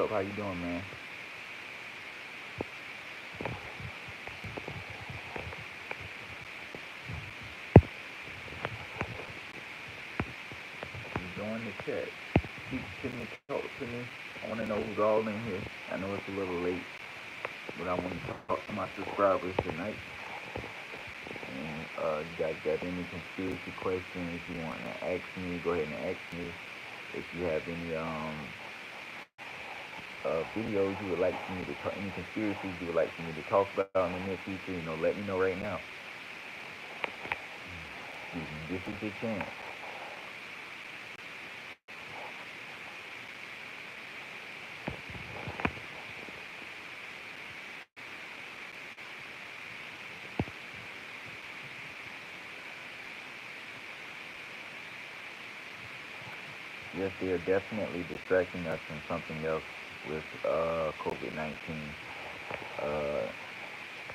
up? How you doing, man? You join the chat. Speak to me, talk to me. I want to know who's all in here. I know it's a little late, but I want to talk to my subscribers tonight. And you guys got any conspiracy questions you want to ask me? Go ahead and ask me. If you have any videos you would like for me to talk, any conspiracies you would like for me to talk about in the near future, let me know right now. Excuse me. This is your chance. Yes, they are definitely distracting us from something else with COVID 19. Uh,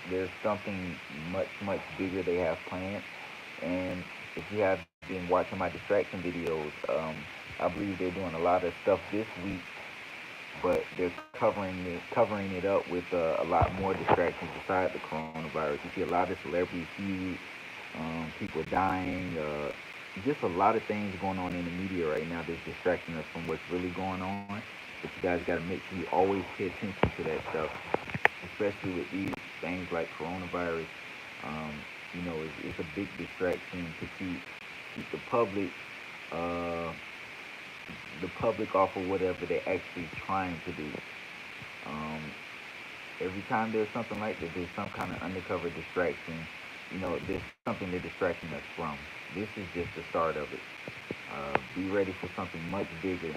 there's something much, much bigger they have planned. And if you have been watching my distraction videos, I believe they're doing a lot of stuff this week, but they're covering it up with a lot more distractions besides the coronavirus. You see a lot of celebrity feuds, people dying, just a lot of things going on in the media right now that's distracting us from what's really going on. But you guys got to make sure you always pay attention to that stuff, especially with these things like coronavirus. Um, it's a big distraction to keep uh, the public off of whatever they're actually trying to do. Um, every time there's something like that, there's some kind of undercover distraction. There's something they're distracting us from. This is just the start of it. Be ready for something much bigger.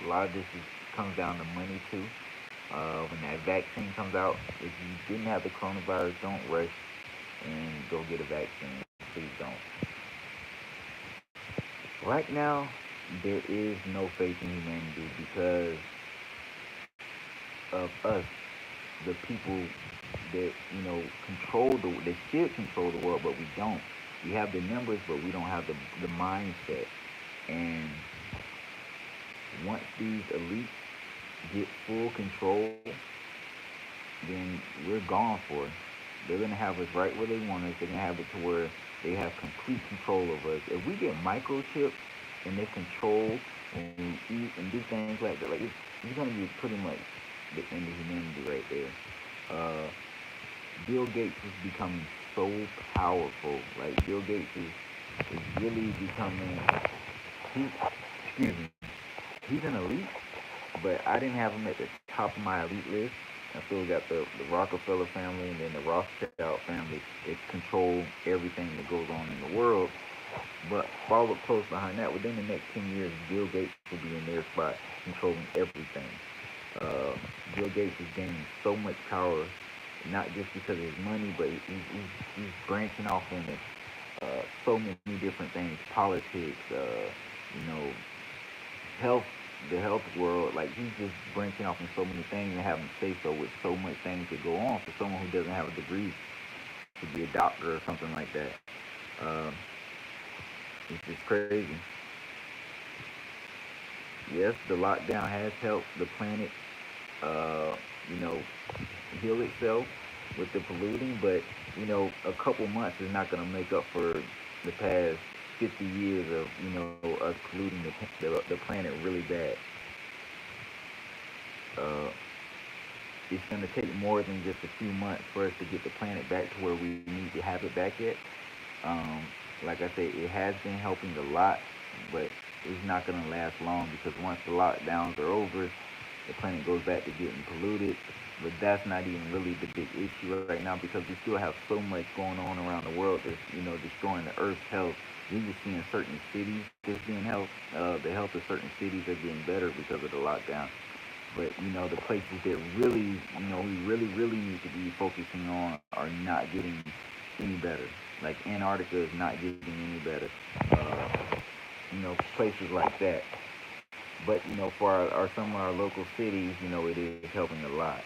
A lot of this is comes down to money too. When that vaccine comes out, if you didn't have the coronavirus, don't rush and go get a vaccine. Please don't. Right now, there is no faith in humanity because of us, the people that control that should control the world, but we don't. We have the numbers, but we don't have the mindset. And once these elites get full control, then we're gone for it. They're gonna have us right where they want us. They're gonna have it to where they have complete control over us. If we get microchipped and they control when we eat and do things like that, it's gonna be pretty much the end of humanity right there. Bill Gates is becoming so powerful. Like Bill Gates is really becoming he excuse me. He's an elite, but I didn't have him at the top of my elite list. I still got the Rockefeller family and then the Rothschild family. It control everything that goes on in the world. But followed close behind that, within the next 10 years, Bill Gates will be in their spot, controlling everything. Uh, Bill Gates is gaining so much power, not just because of his money, but he's branching off into so many different things, politics, health, the health world. Like he's just branching off in so many things and having say so with so much things that go on for someone who doesn't have a degree to be a doctor or something like that. Uh, it's just crazy. Yes, the lockdown has helped the planet, uh, you know, heal itself with the polluting, but a couple months is not going to make up for the past 50 years of us polluting the planet really bad. Uh, it's going to take more than just a few months for us to get the planet back to where we need to have it back at. Um, like I said, it has been helping a lot, but it's not going to last long because once the lockdowns are over, the planet goes back to getting polluted. But that's not even really the big issue right now because we still have so much going on around the world that's destroying the Earth's health. We just seeing certain cities that's being health. The health of certain cities are getting better because of the lockdown. But the places that really we really need to be focusing on are not getting any better. Like Antarctica is not getting any better. Places like that. But for some of our local cities, it is helping a lot.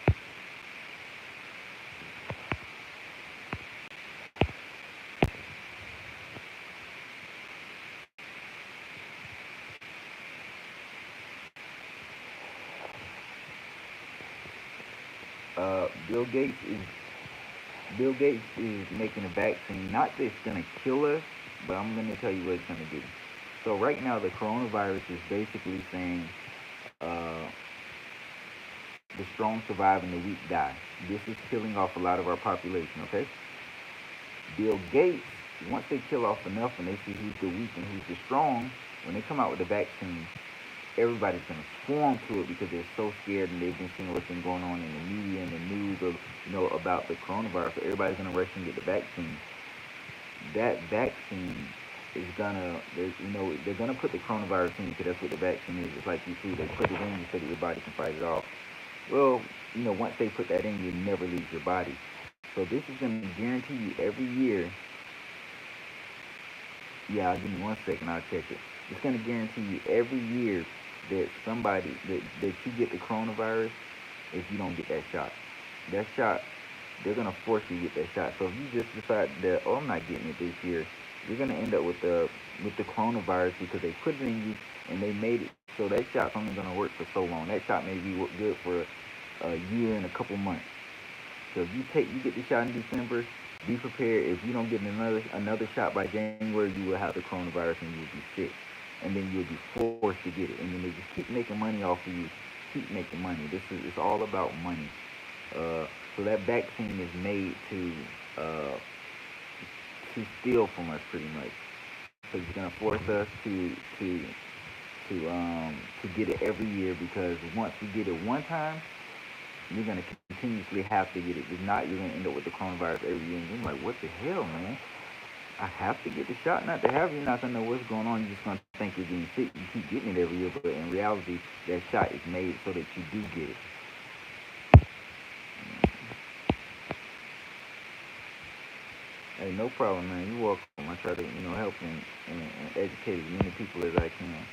Uh, Bill Gates is Bill Gates is making a vaccine. Not that it's gonna kill us, but I'm gonna tell you what it's gonna do. So right now, the coronavirus is basically saying uh, the strong survive and the weak die. This is killing off a lot of our population. Okay. Bill Gates, once they kill off enough and they see who's the weak and who's the strong, when they come out with the vaccine, everybody's gonna swarm to it because they're so scared and they've been seeing what's been going on in the media and the news of about the coronavirus. So everybody's gonna rush and get the vaccine. That vaccine is gonna, they're gonna put the coronavirus in because that's what the vaccine is. It's like you see, they put it in you so that your body can fight it off. Well, once they put that in, you never leave your body. So this is gonna guarantee you every year. Yeah, give me 1 second, I'll check it. It's gonna guarantee you every year that that you get the coronavirus if you don't get that shot. That shot, they're gonna force you to get that shot. So if you just decide that, oh, I'm not getting it this year, you're gonna end up with the coronavirus because they put it in you and they made it so that shot's only gonna work for so long. That shot may be good for a year and a couple months. So if you get the shot in December, be prepared. If you don't get another shot by January, you will have the coronavirus and you will be sick, and then you'll be forced to get it, and then they just keep making money off of you, keep making money. It's all about money. So that vaccine is made uh, to steal from us pretty much. So it's gonna force us to get it every year because once we get it one time, you're gonna continuously have to get it. If not, you're gonna end up with the coronavirus every year. And you're like, what the hell, man? I have to get the shot not to have it. You're not gonna know what's going on. You're just gonna think you're getting sick. You keep getting it every year, but in reality, that shot is made so that you do get it. Hey, no problem, man. You're welcome. I try to, help and educate as many people as I can.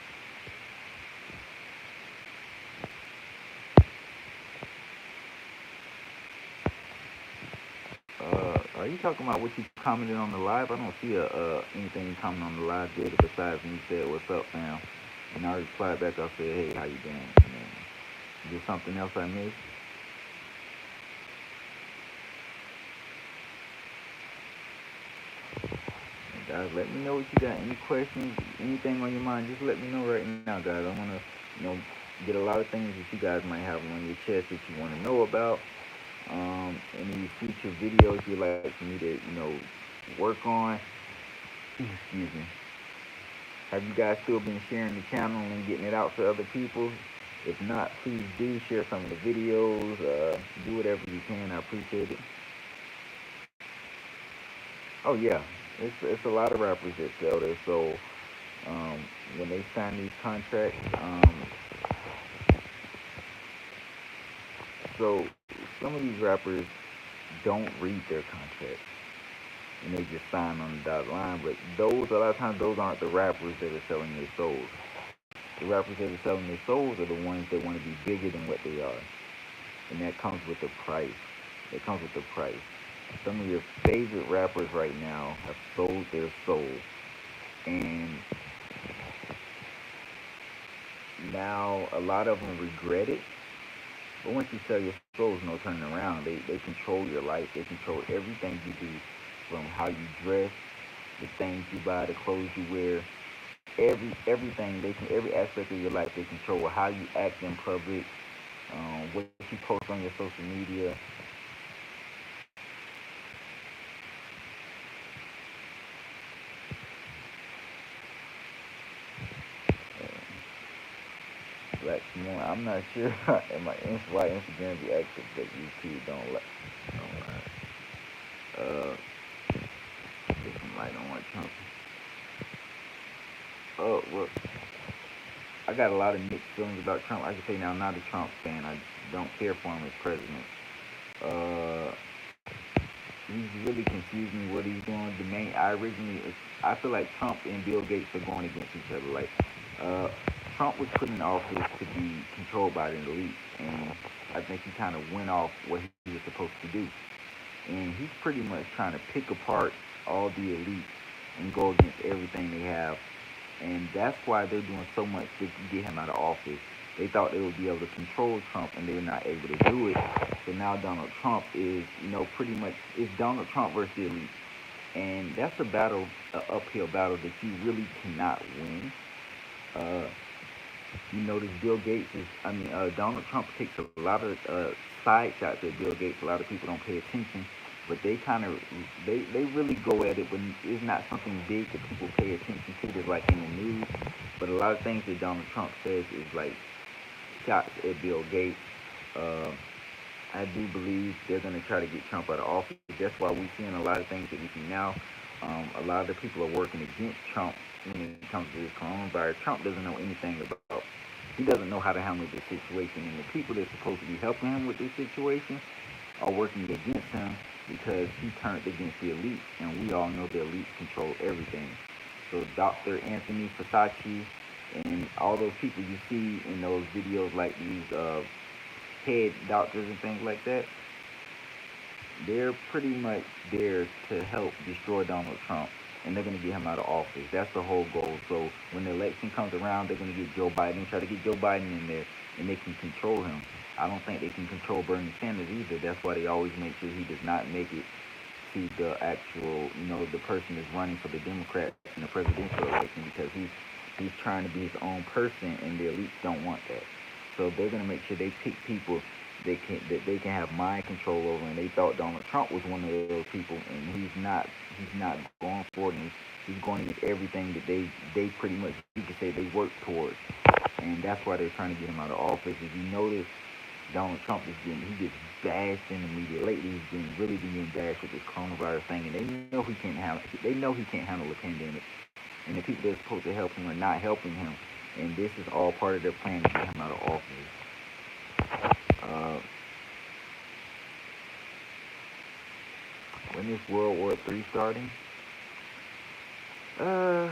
Are you talking about what you commented on the live? I don't see anything you commented on the live did besides when you said, "What's up, fam?" And I replied back. I said, "Hey, how you doing?" And then, is there something else I missed? And guys, let me know what you got. Any questions? Anything on your mind? Just let me know right now, guys. I wanna, you know, get a lot of things that you guys might have on your chest that you want to know about. Any future videos you'd like for me to, work on. Excuse me. Have you guys still been sharing the channel and getting it out to other people? If not, please do share some of the videos. Do whatever you can. I appreciate it. Oh yeah, it's a lot of rappers that sell this. So um, when they sign these contracts, so some of these rappers don't read their contracts and they just sign on the dotted line. But those a lot of times those aren't the rappers that are selling their souls. The rappers that are selling their souls are the ones that want to be bigger than what they are, and that comes with the price. It comes with the price. Some of your favorite rappers right now have sold their soul, and now a lot of them regret it. But once you sell your soul, there's no turning around. They control your life. They control everything you do, from how you dress, the things you buy, the clothes you wear, everything. Every aspect of your life. They control how you act in public, what you post on your social media. Like, I'm not sure why Instagram be active, but YouTube don't like. Don't like. Get some light on what Trump. Oh well, I got a lot of mixed feelings about Trump. I can say now I'm not a Trump fan. I don't care for him as president. Uh, he's really confused me what he's doing. The main, I feel like Trump and Bill Gates are going against each other. Like, uh, Trump was put in office to be controlled by the elite, and I think he kind of went off what he was supposed to do. And he's pretty much trying to pick apart all the elite and go against everything they have. And that's why they're doing so much to get him out of office. They thought they would be able to control Trump, and they're not able to do it. So now Donald Trump is, pretty much it's Donald Trump versus the elite, and that's a battle, an uphill battle that you really cannot win. Uh, this Bill Gates is, Donald Trump takes a lot of side shots at Bill Gates. A lot of people don't pay attention, but they really go at it when it's not something big that people pay attention to, just like in the news. But a lot of things that Donald Trump says is like shots at Bill Gates. Uh, I do believe they're going to try to get Trump out of office. That's why we're seeing a lot of things that we see now. A lot of the people are working against Trump when it comes to this coronavirus. Trump doesn't know anything about. He doesn't know how to handle this situation, and the people that's supposed to be helping him with this situation are working against him because he turned against the elite, and we all know the elites control everything. So Dr. Anthony Fauci and all those people you see in those videos, like these head doctors and things like that, they're pretty much there to help destroy Donald Trump, and they're going to get him out of office. That's the whole goal. So when the election comes around, they're going to get Joe Biden, try to get Joe Biden in there, and they can control him. I don't think they can control Bernie Sanders either. That's why they always make sure he does not make it to the actual, the person that's running for the Democrats in the presidential election, because he's trying to be his own person, and the elites don't want that. So they're going to make sure they pick people that they can have mind control over, and they thought Donald Trump was one of those people, and he's not. He's not going for it. He's going against everything that they pretty much, you could say, they work towards, and that's why they're trying to get him out of office. If you notice, Donald Trump he gets bashed in the media lately. He's been really being bashed with this coronavirus thing, and they know he can't handle the pandemic, and the people that are supposed to help him are not helping him, and this is all part of their plan to get him out of office. Uh, when is World War III starting? Uh,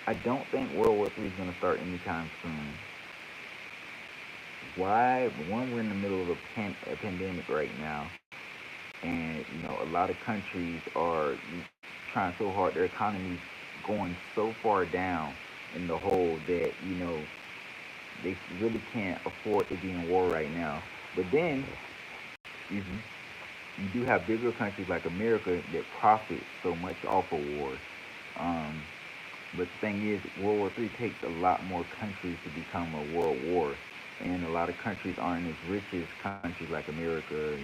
I don't think World War III is going to start anytime soon. Why? One, we're in the middle of a pandemic right now, and a lot of countries are trying so hard. Their economy's going so far down in the hole that they really can't afford to be in war right now. But then you, you do have bigger countries like America that profit so much off of wars. Um, but the thing is, World War III takes a lot more countries to become a world war, and a lot of countries aren't as rich as countries like America,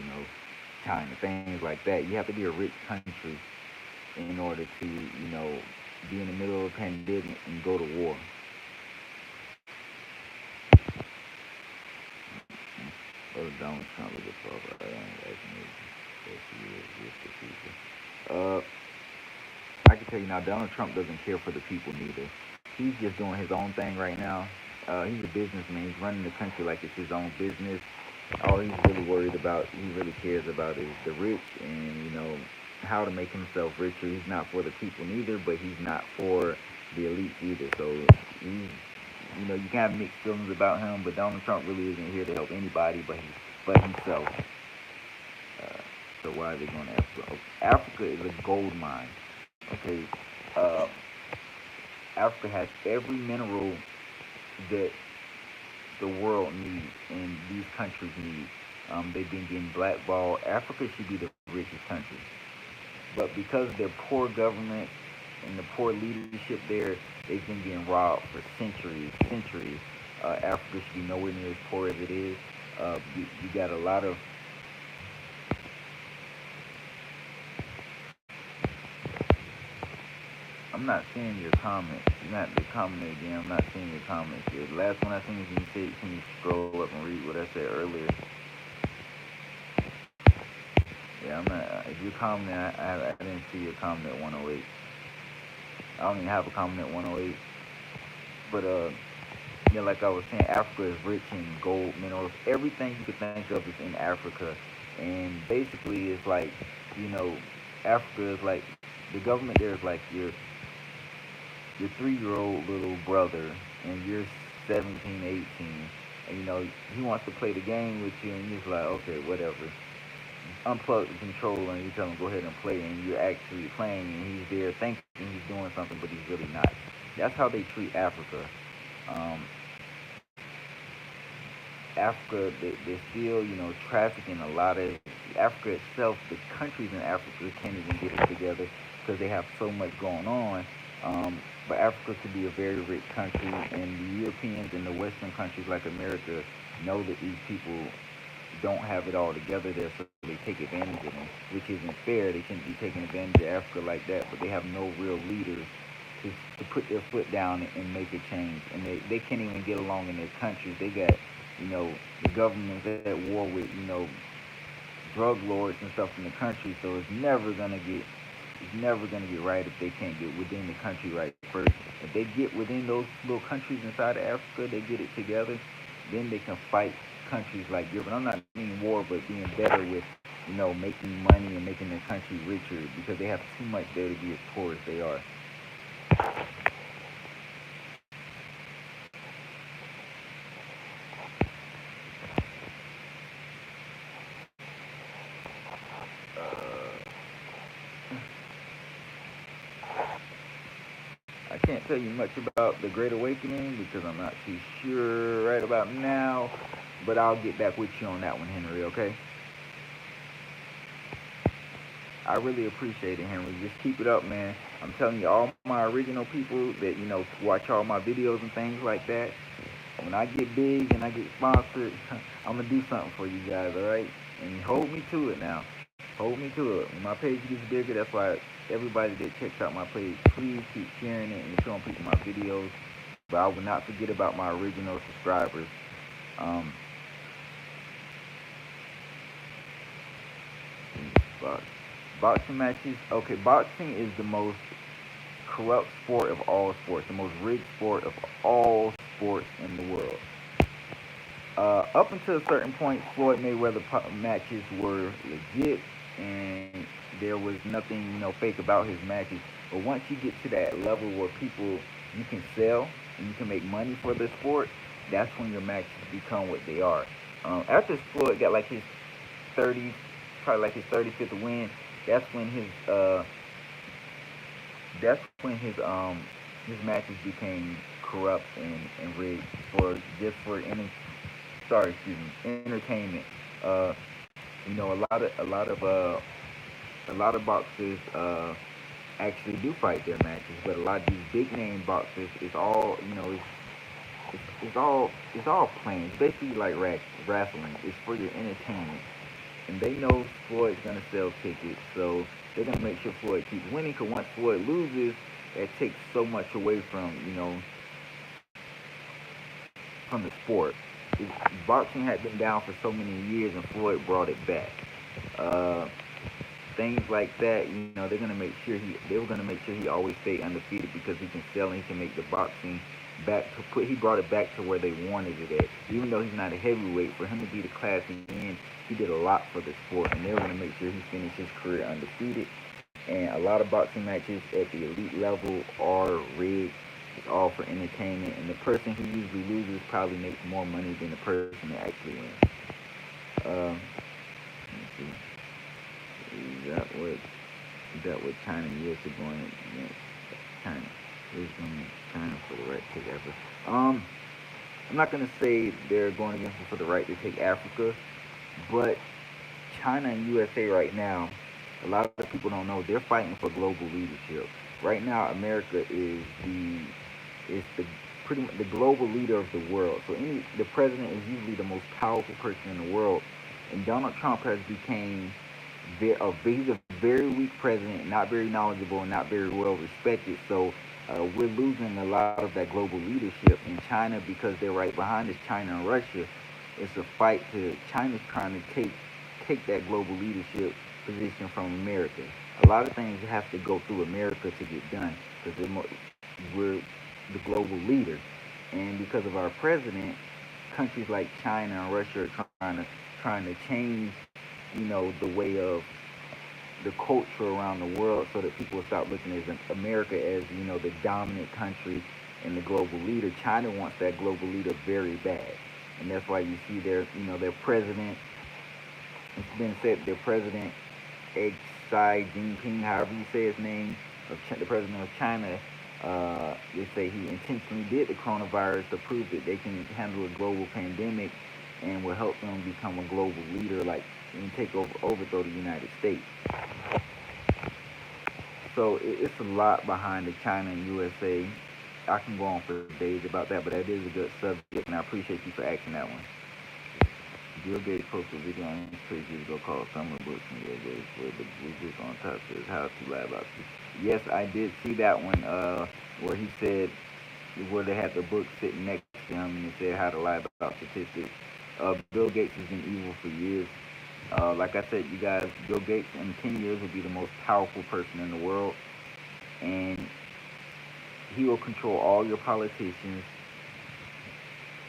China, things like that. You have to be a rich country in order to, be in the middle of a pandemic and go to war. Donald Trump was a problem. I can tell you now, Donald Trump doesn't care for the people neither. He's just doing his own thing right now. He's a businessman. He's running the country like it's his own business. All he's really worried about, he really cares about, is the rich and how to make himself richer. He's not for the people neither, but he's not for the elites either. So he's, you can have mixed feelings about him, but Donald Trump really isn't here to help anybody but himself. Uh, so why are they going to Africa? Africa is a gold mine. Okay, uh, Africa has every mineral that the world needs and these countries need. They've been getting blackballed. Africa should be the richest country, but because of their poor government and the poor leadership there, they've been getting robbed for centuries. Africa should be nowhere near as poor as it is. You got a lot of. I'm not seeing your comments. You're not the comment again. I'm not seeing your comments here. The last one I seen is you said, can you scroll up and read what I said earlier? Yeah, I'm not. If you're commenting, I didn't see your comment at 108. I don't even have a comment at 108. But yeah, like I was saying, Africa is rich in gold, minerals, everything you could think of is in Africa, and basically it's like, you know, Africa is like, the government there is like your 3-year-old little brother, and you're 17, 18, and he wants to play the game with you, and you're just like, okay, whatever. Unplug the controller, and you tell him go ahead and play, and you're actually playing, and he's there thinking he's doing something, but he's really not. That's how they treat Africa. Um, Africa, they're still, trafficking a lot of Africa itself. The countries in Africa can't even get it together because they have so much going on. But Africa could be a very rich country, and the Europeans and the Western countries like America know that these people don't have it all together there, so they take advantage of them, which isn't fair. They shouldn't be taking advantage of Africa like that, but they have no real leaders to, to put their foot down and make a change. And they can't even get along in their countries. They got, the government's at war with, drug lords and stuff in the country, so it's never gonna get right if they can't get within the country right first. If they get within those little countries inside of Africa, they get it together, then they can fight countries like Europe. And I'm not meaning war, but being better with, making money and making their country richer because they have too much there to be as poor as they are. Uh, I can't tell you much about the Great Awakening because I'm not too sure right about now, but I'll get back with you on that one, Henry. Okay? I really appreciate it, Henry. Just keep it up, man. I'm telling you, all my original people that watch all my videos and things like that. When I get big and I get sponsored, I'm gonna do something for you guys, all right? And hold me to it now. Hold me to it. When my page gets bigger, that's why everybody that checks out my page, please keep sharing it and showing people my videos. But I will not forget about my original subscribers. Um, boxing matches. Okay, boxing is the most corrupt sport of all sports, the most rigged sport of all sports in the world. Up until a certain point, Floyd Mayweather matches were legit, and there was nothing fake about his matches. But once you get to that level where people you can sell and you can make money for the sport, that's when your matches become what they are. After Floyd got like his 30, probably like his 35th win, that's when his matches became corrupt and rigged for just for any sorry, excuse me, entertainment. Uh, a lot of boxers actually do fight their matches, but a lot of these big name boxers, it's all planned. It's basically like wrestling. It's for your entertainment, and they know Floyd's gonna sell tickets, so they're gonna make sure Floyd keeps winning. Cause once Floyd loses, it takes so much away from from the sport. It, boxing had been down for so many years, and Floyd brought it back. Uh, Things like that, they were gonna make sure he always stayed undefeated because he can sell and he can make the boxing back to put. He brought it back to where they wanted it at. Even though he's not a heavyweight, for him to be the class he in, he did a lot for the sport, and they were gonna make sure he finished his career undefeated. And a lot of boxing matches at the elite level are rigged. It's all for entertainment, and the person who usually loses probably makes more money than the person that actually wins. Let me see. Is that what China and US are going against China? Is going China for the right to take Africa? I'm not gonna say they're going against them for the right to take Africa, but China and USA right now, a lot of people don't know they're fighting for global leadership. Right now, America is the pretty much the global leader of the world. So the president is usually the most powerful person in the world, and Donald Trump has became he's a very weak president, not very knowledgeable, and not very well respected. So we're losing a lot of that global leadership in China because they're right behind us. China and Russia. It's a fight to China's trying to take that global leadership position from America. A lot of things have to go through America to get done because we're the global leader, and because of our president, countries like China and Russia are trying to change, the way of the culture around the world so that people will stop looking at America as the dominant country and the global leader. China wants that global leader very bad, and that's why you see their president. It's been said their president Xi Jinping, however you say his name, the president of China. They say he intentionally did the coronavirus to prove that they can handle a global pandemic and will help them become a global leader, like and take over, overthrow the United States. So it's a lot behind the China and USA. I can go on for days about that, but that is a good subject, and I appreciate you for asking that one. Bill Gates posted a video on his page years ago called Summer Books and Bill Gates, where the rubric on top says how to lie about this. Yes, I did see that one, where he said, where they had the book sitting next to him and it said how to lie about statistics. Bill Gates has been evil for years. Like I said, you guys, Bill Gates in 10 years will be the most powerful person in the world, and he will control all your politicians.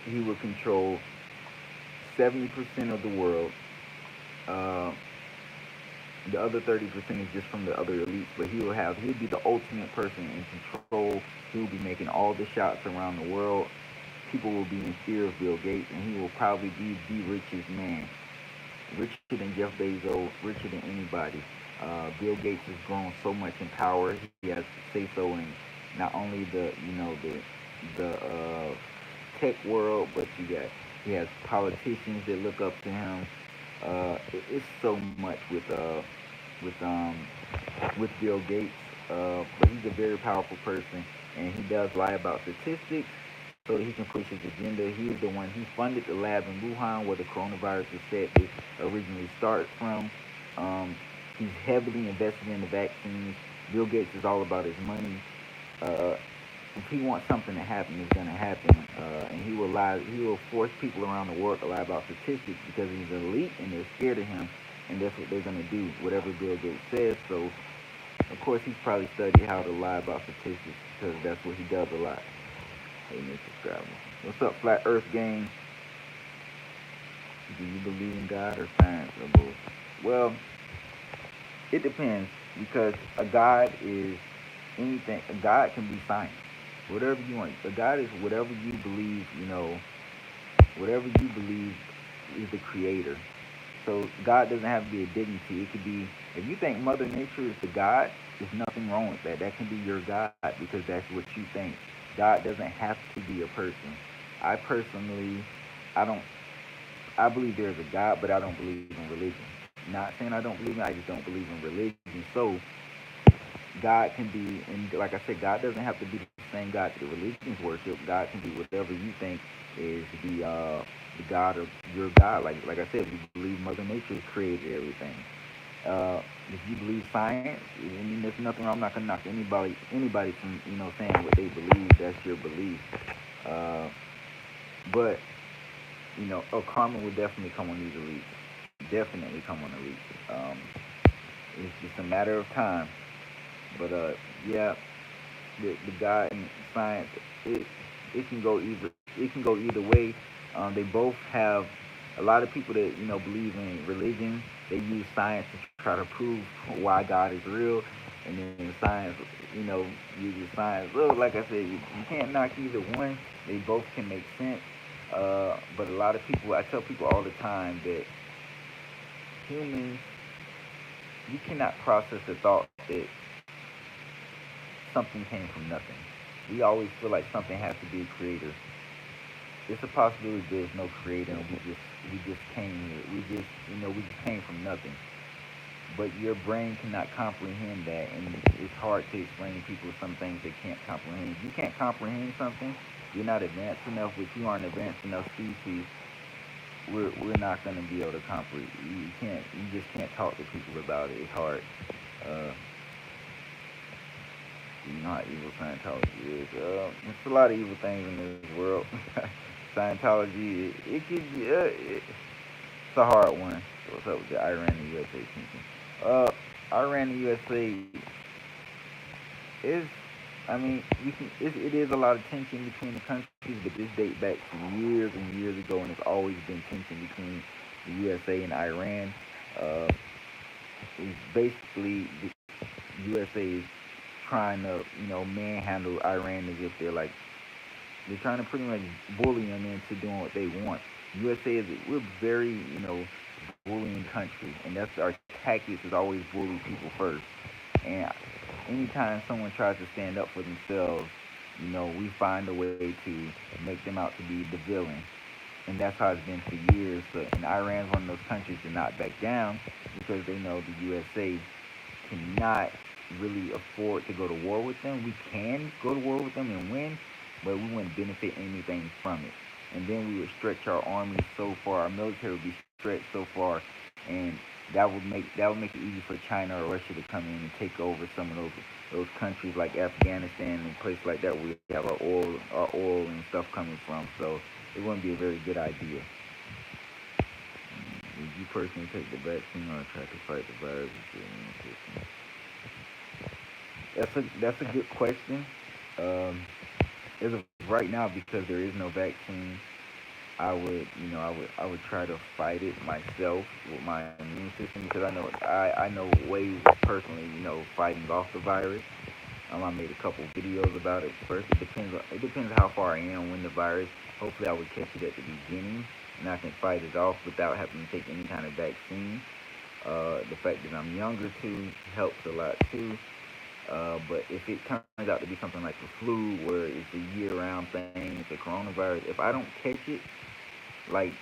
He will control 70% of the world. Uh, the other 30% is just from the other elites, but he'll be the ultimate person in control. He'll be making all the shots around the world. People will be in fear of Bill Gates, and he will probably be the richest man, richer than Jeff Bezos, richer than anybody. Bill Gates has grown so much in power. He has say so in not only the tech world, but he has politicians that look up to him. It's so much with um with Bill Gates, but he's a very powerful person, and he does lie about statistics so that he can push his agenda. He is the one. He funded the lab in Wuhan where the coronavirus was said to originally start from. Um, he's heavily invested in the vaccines. Bill Gates is all about his money. Uh, if he wants something to happen, it's gonna happen, and he will lie. He will force people around the world to lie about statistics because he's elite and they're scared of him, and that's what they're gonna do. Whatever Bill Gates says. So, of course, he's probably studied how to lie about statistics because that's what he does a lot. Hey, Mr. Subscriber. What's up, Flat Earth Gang? Do you believe in God or science or both? Well, it depends because a God is anything. A God can be science. Whatever you want. A God is whatever you believe, whatever you believe is the creator. So God doesn't have to be a dignity. It could be if you think Mother Nature is the God, there's nothing wrong with that. That can be your God because that's what you think. God doesn't have to be a person. I personally, I don't. I believe there is a God, but I don't believe in religion. Not saying I don't believe in. I just don't believe in religion. So God can be, and like I said, God doesn't have to be the same God that the religions worship. God can be whatever you think is the God of your God. Like I said, if you believe Mother Nature created everything. If you believe science, I mean, there's nothing wrong. I'm not gonna knock anybody from saying what they believe. That's your belief. Uh, but karma will definitely come on these elites. Definitely come on the elites. It's just a matter of time. But yeah, the guy in science, it it can go either way. They both have a lot of people that believe in religion. They use science to try to prove why God is real, and then science, uses science. Well, like I said, you can't knock either one. They both can make sense. But a lot of people, I tell people all the time that humans, you cannot process the thought that something came from nothing. We always feel like something has to be a creator. It's a possibility there's no creator and we just came here. We just came from nothing. But your brain cannot comprehend that, and it's hard to explain to people some things they can't comprehend. If you can't comprehend something, you're not advanced enough. If you aren't advanced enough species, we're not going to be able to comprehend. You just can't talk to people about it. It's hard. Uh, you know how evil Scientology is. There's a lot of evil things in this world. Scientology, it's a hard one. So what's up with the Iran and USA tension? Iran and USA is, I mean, it is a lot of tension between the countries, but this dates back to years and years ago, and it's always been tension between the USA and Iran. Uh, it's basically the USA is trying to, manhandle Iran as if they're like They're trying to pretty much bully them into doing what they want. USA is we're very bullying country, and that's our tactics is always bully people first. And anytime someone tries to stand up for themselves, we find a way to make them out to be the villain. And that's how it's been for years. So, and Iran's one of those countries to not back down because they know the USA cannot really afford to go to war with them. We can go to war with them and win, but we wouldn't benefit anything from it. And then we would stretch our army so far, our military would be stretched so far, and that would make it easy for China or Russia to come in and take over some of those countries like Afghanistan and places like that where we have our oil and stuff coming from. So it wouldn't be a very good idea. Would you personally take the vaccine or try to fight the virus with your immune system? That's a good question. Um, as of right now, because there is no vaccine, I would try to fight it myself with my immune system because I know ways of personally, fighting off the virus. I made a couple videos about it. First, it depends how far I am when the virus. Hopefully, I would catch it at the beginning, and I can fight it off without having to take any kind of vaccine. The fact that I'm younger too helps a lot too. But if it turns out to be something like the flu, where it's a year-round thing, it's a coronavirus, if I don't catch it, like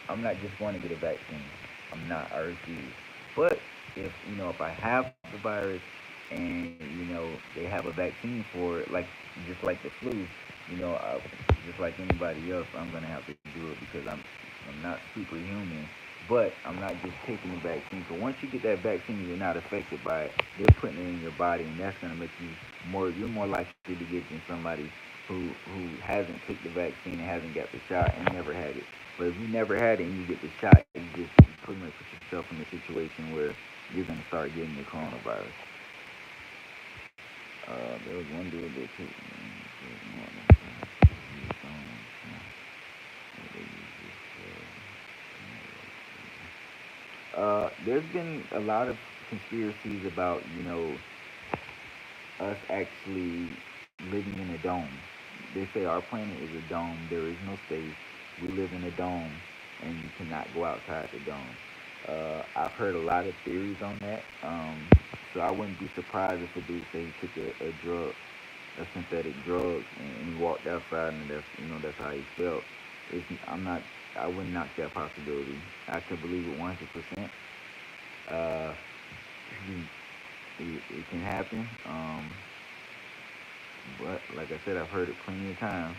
I'm not just going to get a vaccine. I'm not. I refuse. But if I have the virus and they have a vaccine for it, just like the flu, just like anybody else, I'm gonna have to do it because I'm not superhuman. But I'm not just taking the vaccine. So once you get that vaccine, you're not affected by it. They're putting it in your body, and that's gonna make you more. You're more likely to get than somebody who hasn't took the vaccine and hasn't got the shot and never had it. But if you never had it and you get the shot, you pretty much put yourself in a situation where you're gonna start getting the coronavirus. There was one dude that took. There's been a lot of conspiracies about us actually living in a dome. They say our planet is a dome. There is no space. We live in a dome, and you cannot go outside the dome. I've heard a lot of theories on that. So I wouldn't be surprised if a dude say he took a drug, a synthetic drug, and he walked outside, and that's how he felt. I'm not. I wouldn't knock that possibility. I could believe it 100%. Uh, it can happen. But like I said, I've heard it plenty of times.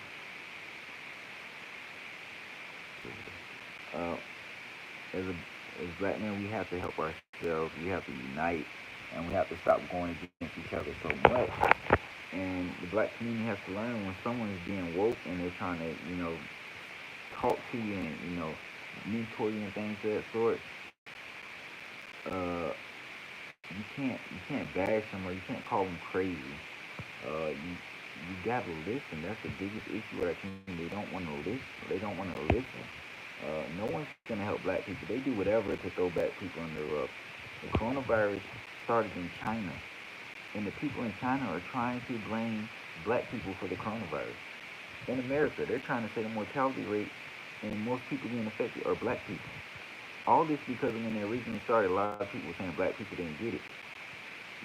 Uh, as black men, we have to help ourselves. We have to unite, and we have to stop going against each other so much. And the black community has to learn when someone is being woke and they're trying to, talk to you and mentor you and things of that sort. Uh, you can't bash them or you can't call them crazy. You gotta listen. That's the biggest issue with our community. They don't want to listen. They don't want to listen. No one's gonna help black people. They do whatever to throw black people under the rug. The coronavirus started in China, and the people in China are trying to blame black people for the coronavirus. In America, they're trying to say the mortality rate and most people being affected are black people. All this because when they originally started, a lot of people were saying black people didn't get it.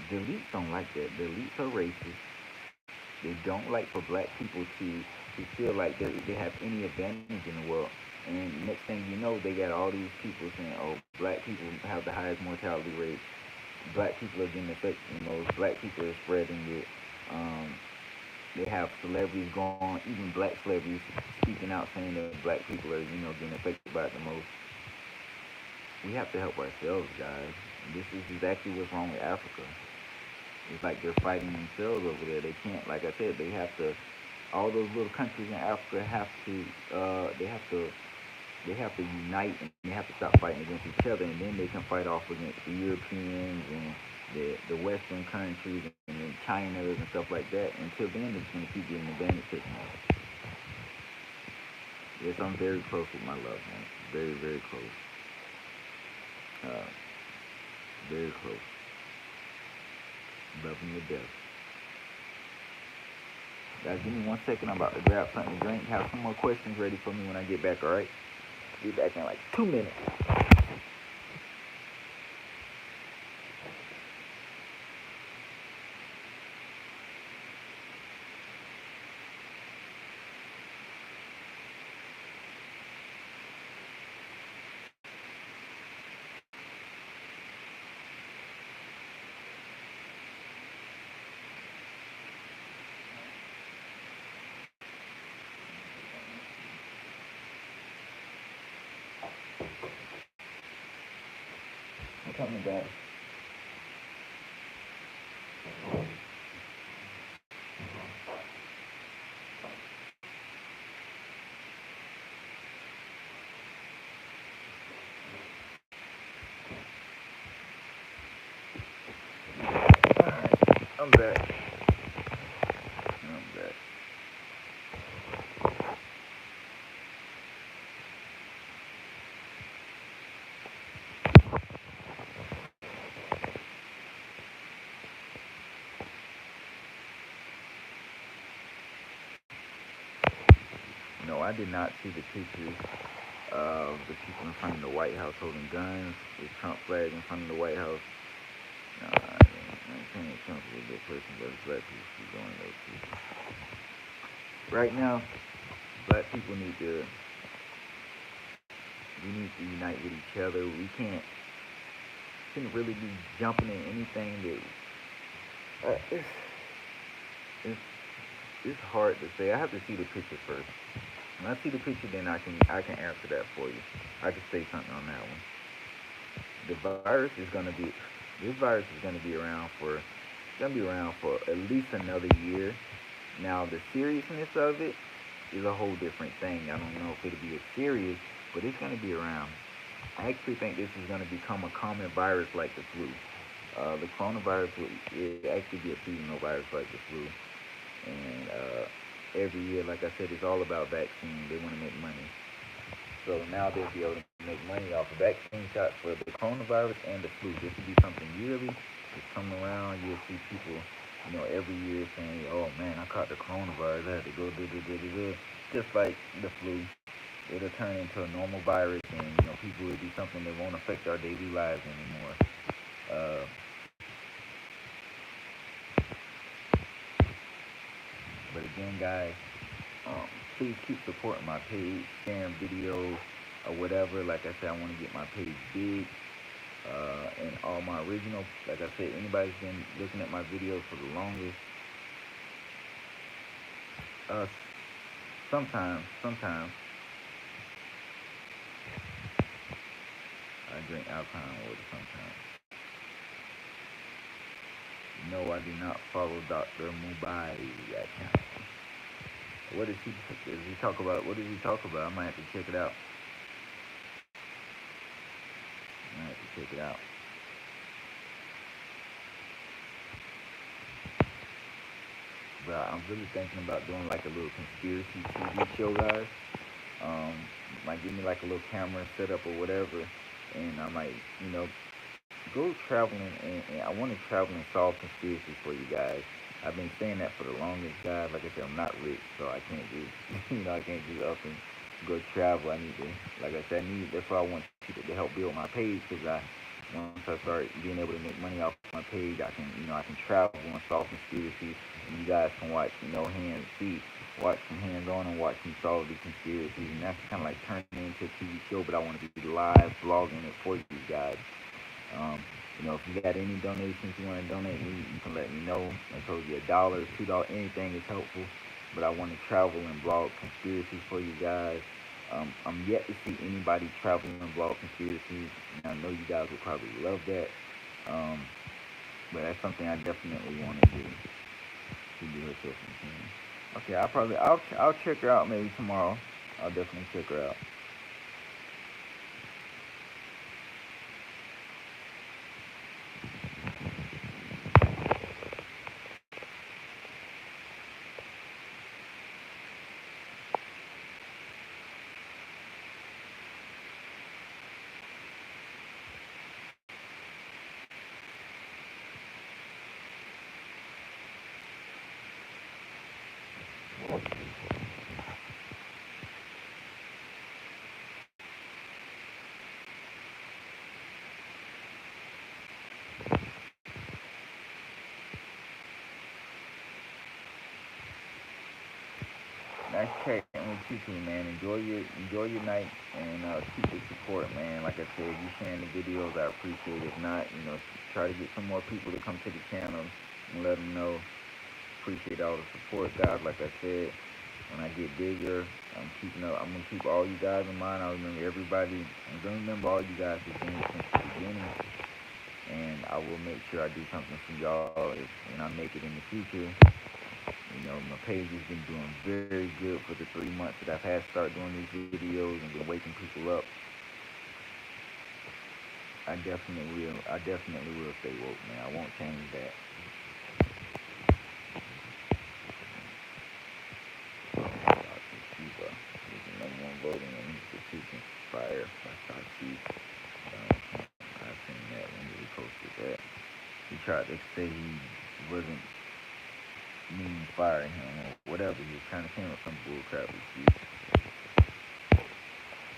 The elites don't like that. The elites are racist. They don't like for black people to feel like they have any advantage in the world. And next thing you know, they got all these people saying, "Oh, black people have the highest mortality rate. Black people are getting affected the most. Black people are spreading it." Um, they have celebrities going, even black celebrities speaking out saying that black people are, getting affected by it the most. We have to help ourselves, guys. This is exactly what's wrong with Africa. It's like they're fighting themselves over there. They can't, like I said, they have to. All those little countries in Africa have to. They have to. They have to unite and they have to stop fighting against each other, and then they can fight off against the Europeans and the Western countries and the China's and stuff like that. Until then, it's going to keep getting advantage taken out. Yes, I'm very close with my love, man. Very, very close. Uh, very close. Love him to death. Guys, give me 1 second. I'm about to grab something to drink. Have some more questions ready for me when I get back, alright? Be back in like 2 minutes. I'm coming back. Alright, I'm back. I'm back. No, I did not see the pictures of the people in front of the White House holding guns with Trump flag in front of the White House. No, I think Trump is a good person, but black people should join those people. Right now, black people we need to unite with each other. We shouldn't really be jumping in anything that it's it's hard to say. I have to see the picture first. When I see the picture, then I can answer that for you. I can say something on that one. The virus is gonna be this virus is gonna be around for at least another year. Now the seriousness of it is a whole different thing. I don't know if it'll be as serious, but it's gonna be around. I actually think this is gonna become a common virus like the flu. The coronavirus will it actually be a seasonal virus like the flu, and every year, like I said, it's all about vaccine. They want to make money. So now they'll be able to make money off of vaccine shots for the coronavirus and the flu. This will be something yearly. It's coming around. You'll see people, every year saying, "Oh man, I caught the coronavirus. I had to go do do do do do." Just like the flu, it'll turn into a normal virus, and people will be something that won't affect our daily lives anymore. Uh, but again, guys, please keep supporting my page, sharing videos or whatever. Like I said, I want to get my page big. And all my original, like I said, anybody's been looking at my videos for the longest. Uh, sometimes I drink alkaline water. Sometimes. No, I do not follow Dr. Mubai account. What does he talk about? What does he talk about? I might have to check it out. I might have to check it out. But I'm really thinking about doing like a little conspiracy TV show, guys. Um, might give me like a little camera setup or whatever, and I might, go traveling, and I want to travel and solve conspiracies for you guys. I've been saying that for the longest, guys. Like I said, I'm not rich, so I can't just, I can't just up and go travel. I need to, like I said, that's why I want people to help build my page, because once I start being able to make money off my page, I can travel and solve conspiracies, and you guys can watch, watch some hands on and watch me solve these conspiracies, and that's kind of like turning it into a TV show, but I want to be live vlogging it for you guys. Um, if you got any donations you want to donate me, you can let me know. I told you $1, $2, anything is helpful. But I want to travel and blog conspiracies for you guys. I'm yet to see anybody travel and blog conspiracies, and I know you guys will probably love that. Um, but that's something I definitely want to do. To do herself in Okay, I'll check her out maybe tomorrow. I'll definitely check her out. nice chatting with you too, man. Enjoy your night, and keep the support, man. Like I said, if you sharing the videos, I appreciate it. If not, try to get some more people to come to the channel and let them know. Appreciate all the support, guys. Like I said, when I get bigger, I'm gonna keep all you guys in mind. I remember everybody. I'm gonna remember all you guys have been since the beginning, and I will make sure I do something for y'all if when I make it in the future. My page has been doing very good for the 3 months that I've had started doing these videos and been waking people up. I definitely will stay woke, man. I won't change that. Dr. Cuba is the number one voting on institution fire by Sachi Donald Trump. I seen that when he posted that. He tried to say he wasn't mean firing him or whatever. He was trying to came up with some bullcrap excuse.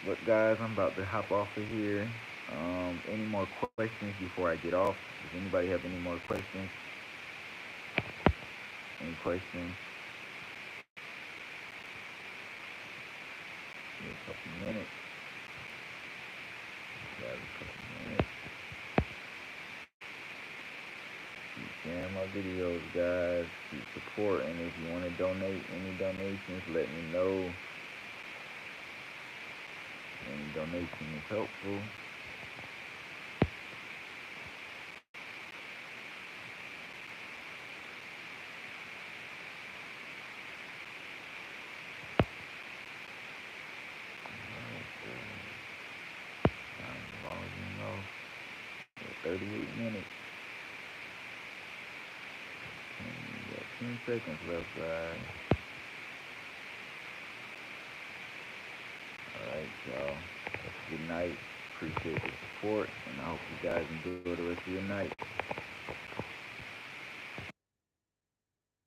But guys, I'm about to hop off of here. Any more questions before I get off? Does anybody have any more questions? Any questions? Give me a couple minutes. Got a couple minutes. Keep sharing my videos, guys. Keep supporting. If you want to donate any donations, let me know. Any donation is helpful. As long as you know, 38 minutes. And we got 10 seconds left, guys. Alright, y'all. Good night. Appreciate the support, and I hope you guys enjoy the rest of your night.